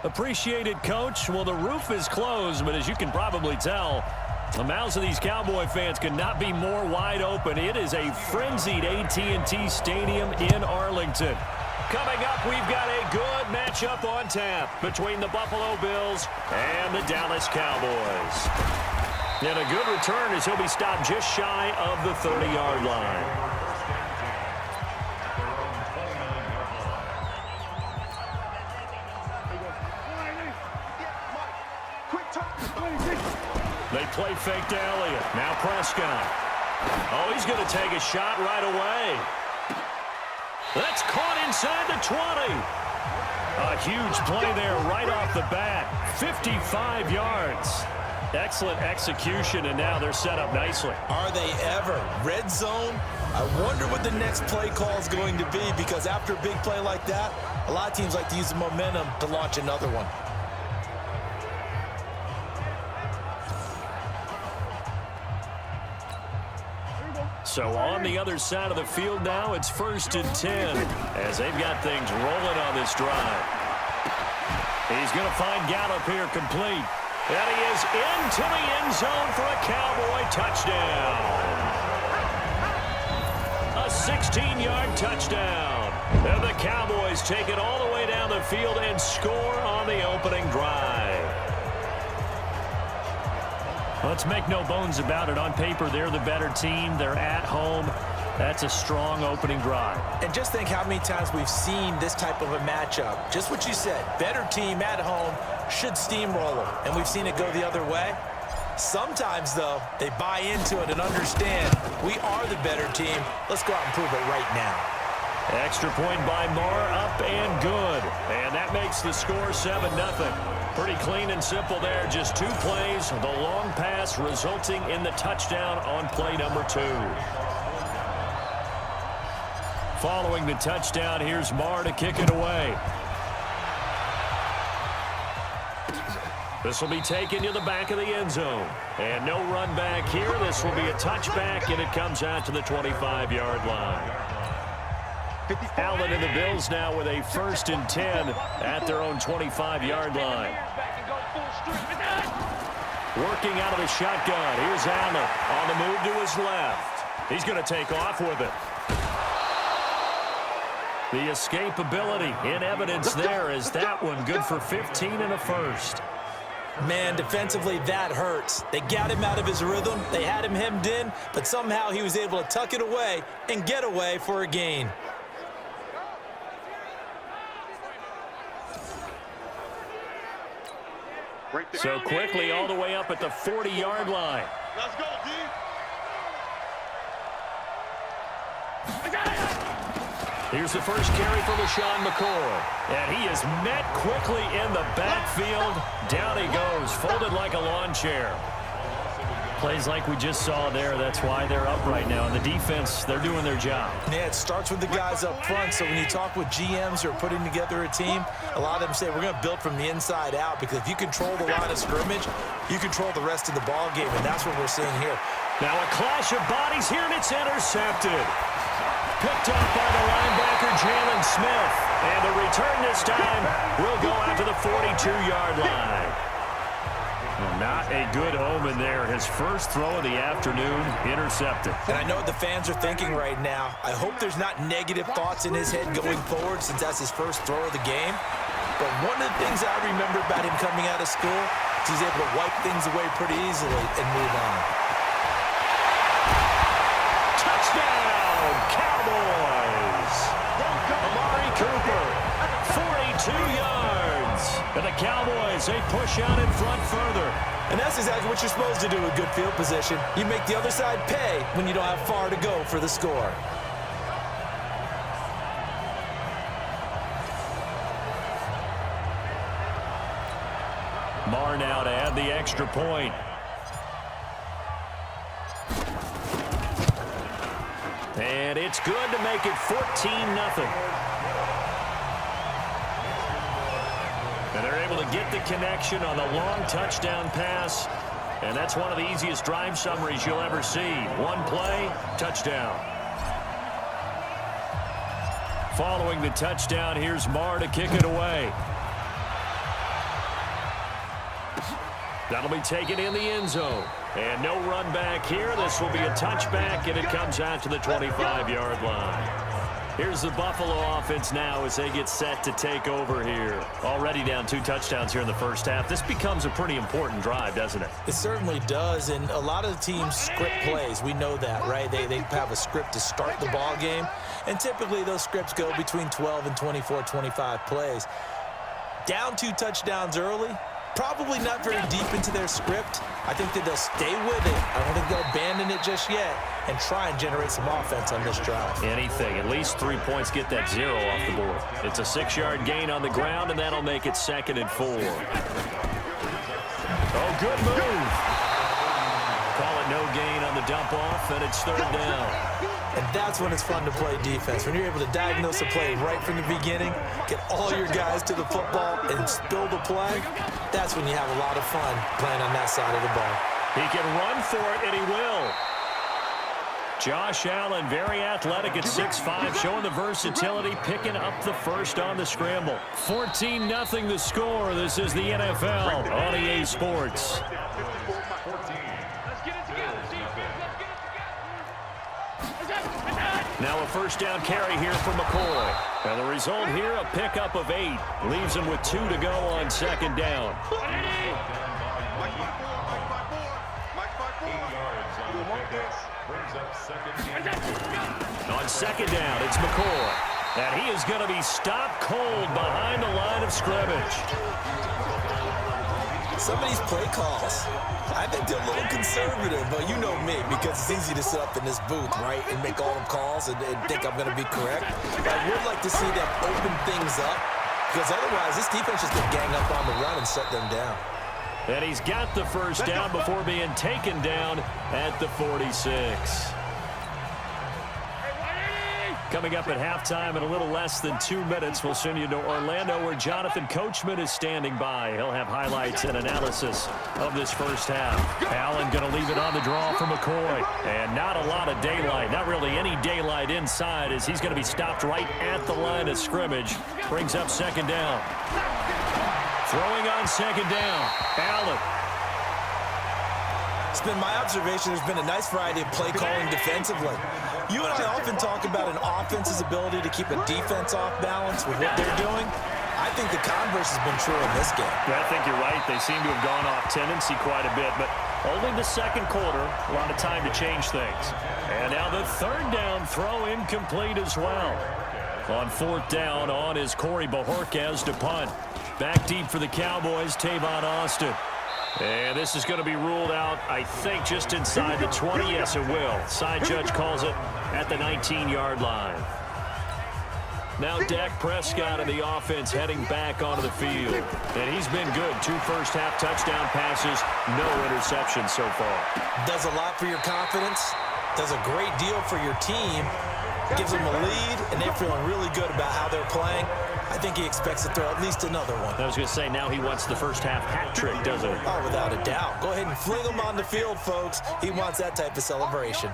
Appreciated, Coach. Well, the roof is closed, but as you can probably tell, the mouths of these Cowboy fans could not be more wide open. It is a frenzied AT&T Stadium in Arlington. Coming up, we've got a good matchup on tap between the Buffalo Bills and the Dallas Cowboys. And a good return as he'll be stopped just shy of the 30-yard line. They play fake to Elliott. Now Prescott. Oh, he's going to take a shot right away. That's caught inside the 20. A huge play there right off the bat. 55 yards. Excellent execution, and now they're set up nicely. Are they ever? Red zone? I wonder what the next play call is going to be, because after a big play like that, a lot of teams like to use the momentum to launch another one. So on the other side of the field now, it's 1st and 10 as they've got things rolling on this drive. He's going to find Gallup here complete. And he is into the end zone for a Cowboy touchdown. A 16-yard touchdown. And the Cowboys take it all the way down the field and score on the opening drive. Let's make no bones about it. On paper, they're the better team. They're at home. That's a strong opening drive. And just think how many times we've seen this type of a matchup. Just what you said. Better team at home should steamroll them. And we've seen it go the other way. Sometimes, though, they buy into it and understand we are the better team. Let's go out and prove it right now. Extra point by Marr, up and good. And that makes the score 7-0. Pretty clean and simple there. Just 2 plays. The long pass resulting in the touchdown on play number 2. Following the touchdown, here's Marr to kick it away. This will be taken to the back of the end zone. And no run back here. This will be a touchback, and it comes out to the 25-yard line. Allen and the Bills now with a 1st and 10 at their own 25-yard line. Working out of the shotgun. Here's Allen on the move to his left. He's going to take off with it. The escapability in evidence there is that one good for 15 and a first. Man, defensively, that hurts. They got him out of his rhythm. They had him hemmed in, but somehow he was able to tuck it away and get away for a gain. So quickly all the way up at the 40-yard line. Let's go, D. Here's the first carry for LeSean McCoy. And he is met quickly in the backfield. Down he goes, folded like a lawn chair. Plays like we just saw there. That's why they're up right now. And the defense, they're doing their job. Yeah, it starts with the guys up front. So when you talk with GMs who are putting together a team, a lot of them say we're going to build from the inside out, because if you control the line of scrimmage, you control the rest of the ball game, and that's what we're seeing here. Now a clash of bodies here, and it's intercepted. Picked up by the linebacker, Jalen Smith. And the return this time will go out to the 42-yard line. Not a good omen there. His first throw of the afternoon intercepted. And I know what the fans are thinking right now. I hope there's not negative thoughts in his head going forward, since that's his first throw of the game. But one of the things I remember about him coming out of school is he's able to wipe things away pretty easily and move on. Touchdown, Cowboys! Amari Cooper, 42 yards. And the Cowboys, they push out in front further. And that's exactly what you're supposed to do with good field position. You make the other side pay when you don't have far to go for the score. Marr now to add the extra point. And it's good to make it 14-0. And they're able to get the connection on the long touchdown pass. And that's one of the easiest drive summaries you'll ever see. One play, touchdown. Following the touchdown, here's Marr to kick it away. That'll be taken in the end zone. And no run back here. This will be a touchback, and it comes out to the 25-yard line. Here's the Buffalo offense now as they get set to take over here. Already down 2 touchdowns here in the first half. This becomes a pretty important drive, doesn't it? It certainly does, and a lot of the teams script plays. We know that, right? They have a script to start the ball game, and typically those scripts go between 12 and 24, 25 plays. Down 2 touchdowns early, probably not very deep into their script. I think that they'll stay with it. I don't think they'll abandon it just yet and try and generate some offense on this drive. Anything. At least 3 points, get that 0 off the board. It's a 6-yard gain on the ground, and that'll make it 2nd and 4. Oh, good move. Call it no gain on the dump off, and it's 3rd down. And that's when it's fun to play defense. When you're able to diagnose a play right from the beginning, get all your guys to the football, and spill the play, that's when you have a lot of fun playing on that side of the ball. He can run for it, and he will. Josh Allen, very athletic at 6'5", showing the versatility, picking up the first on the scramble. 14-0 the score. This is the NFL on EA Sports. Now a 1st down carry here for McCoy. And the result here, a pickup of 8. Leaves him with 2 to go on 2nd down. On 2nd down, it's McCoy. And he is going to be stopped cold behind the line of scrimmage. Some of these play calls, I think they're a little conservative, but you know me, because it's easy to sit up in this booth, right, and make all the calls and think I'm going to be correct. I would like to see them open things up, because otherwise this defense just going to gang up on the run and shut them down. And he's got the 1st down before being taken down at the 46. Coming up at halftime in a little less than 2 minutes, we'll send you to Orlando where Jonathan Coachman is standing by. He'll have highlights and analysis of this first half. Allen going to leave it on the draw for McCoy. And not a lot of daylight, not really any daylight inside as he's going to be stopped right at the line of scrimmage. Brings up 2nd down. Throwing on 2nd down, Allen. It's been my observation there's been a nice variety of play calling defensively. You and I often talk about an offense's ability to keep a defense off balance with what they're doing. I think the converse has been true in this game. Yeah, I think you're right. They seem to have gone off tendency quite a bit, but only the 2nd quarter, a lot of time to change things. And now the 3rd down throw incomplete as well. On 4th down, on is Corey Bojorquez to punt. Back deep for the Cowboys, Tavon Austin. And this is going to be ruled out, I think, just inside the 20. Yes, it will. Side judge calls it at the 19-yard line. Now Dak Prescott of the offense heading back onto the field. And he's been good. 2 first-half touchdown passes, no interceptions so far. Does a lot for your confidence. Does a great deal for your team. Gives them a lead, and they're feeling really good about how they're playing. I think he expects to throw at least another one. I was going to say, now he wants the first-half hat trick, doesn't he? Oh, without a doubt. Go ahead and fling him on the field, folks. He wants that type of celebration.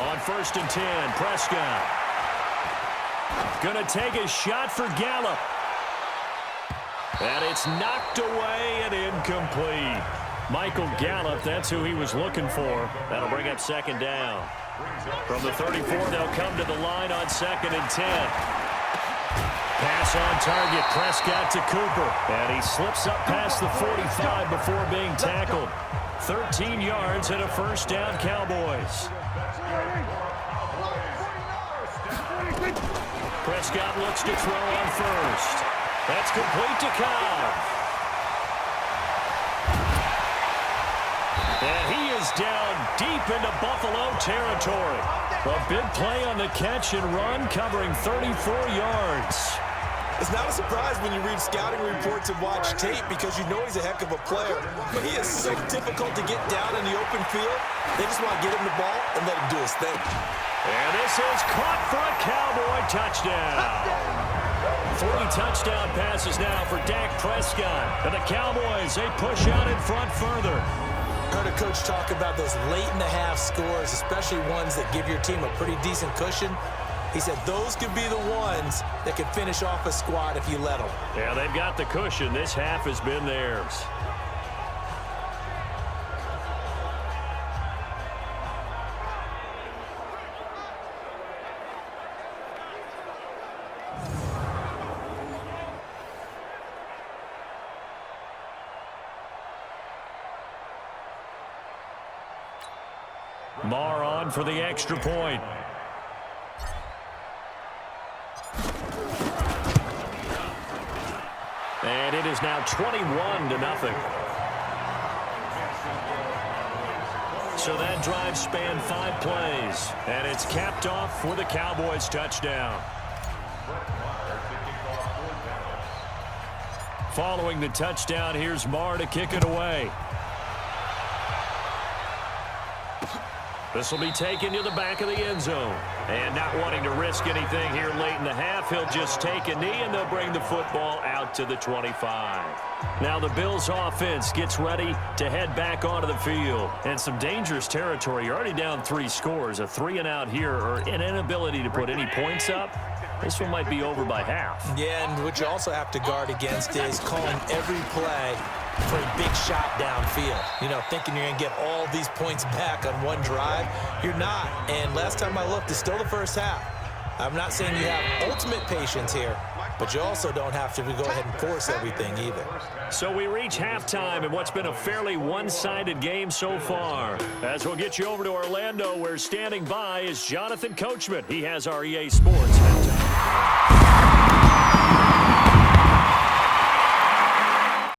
On 1st and 10, Prescott. Going to take a shot for Gallup. And it's knocked away and incomplete. Michael Gallup, that's who he was looking for. That'll bring up 2nd down. From the 34, they'll come to the line on 2nd and 10. Pass on target, Prescott to Cooper. And he slips up past the 45 before being tackled. 13 yards and a 1st down, Cowboys. Prescott looks to throw on 1st. That's complete to Cobb. And he is down deep into Buffalo territory. A big play on the catch and run, covering 34 yards. It's not a surprise when you read scouting reports and watch tape because you know he's a heck of a player. But he is so difficult to get down in the open field. They just want to get him the ball and let him do his thing. And this is caught for a Cowboy touchdown. 3 touchdown passes now for Dak Prescott. And the Cowboys, they push out in front further. Heard a coach talk about those late-in-the-half scores, especially ones that give your team a pretty decent cushion. He said those could be the ones that could finish off a squad if you let them. Yeah, they've got the cushion. This half has been theirs. Marr on for the extra point. And it is now 21-0. So that drive spanned 5 plays, and it's capped off with a Cowboys touchdown. Following the touchdown, here's Marr to kick it away. This will be taken to the back of the end zone. And not wanting to risk anything here late in the half, he'll just take a knee, and they'll bring the football out to the 25. Now the Bills offense gets ready to head back onto the field. And some dangerous territory. You're already down 3 scores. A 3-and-out here, or an inability to put any points up. This one might be over by half. Yeah, and what you also have to guard against is calling every play for a big shot downfield. You know, thinking you're going to get all these points back on one drive. You're not. And last time I looked, it's still the first half. I'm not saying you have ultimate patience here, but you also don't have to go ahead and force everything either. So we reach halftime in what's been a fairly one-sided game so far. As we'll get you over to Orlando, where standing by is Jonathan Coachman. He has our EA Sports halftime.